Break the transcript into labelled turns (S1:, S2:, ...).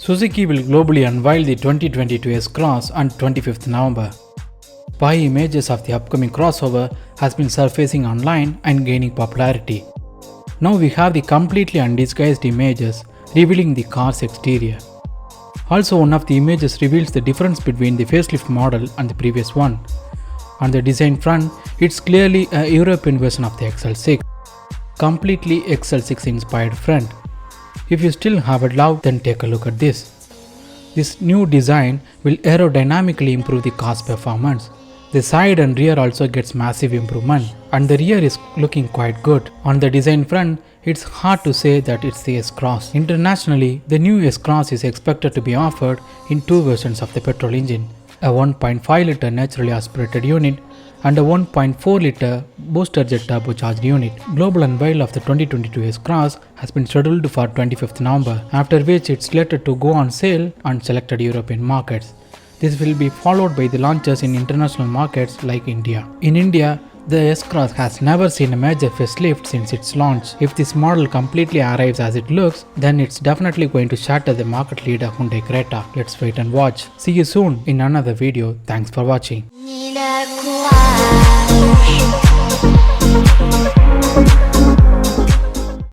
S1: Suzuki will globally unveil the 2022 S-Cross on 25th November. Spy images of the upcoming crossover has been surfacing online and gaining popularity. Now we have the completely undisguised images revealing the car's exterior. Also, one of the images reveals the difference between the facelift model and the previous one. On the design front, it's clearly a European version of the XL6, completely XL6 inspired front. If you still haven't loved, then take a look at this. This new design will aerodynamically improve the car's performance. The side and rear also gets massive improvement, and the rear is looking quite good. On the design front, it's hard to say that it's the S-Cross. Internationally, the new S-Cross is expected to be offered in two versions of the petrol engine, a 1.5 litre naturally aspirated unit and a 1.4 litre booster jet turbocharged unit. Global unveil of the 2022 S-Cross has been scheduled for 25th November, after which it's slated to go on sale on selected European markets. This will be followed by the launches in international markets like India. In India, the S-Cross has never seen a major facelift since its launch. If this model completely arrives as it looks, then it's definitely going to shatter the market leader Hyundai Creta. Let's wait and watch. See you soon in another video. Thanks for watching.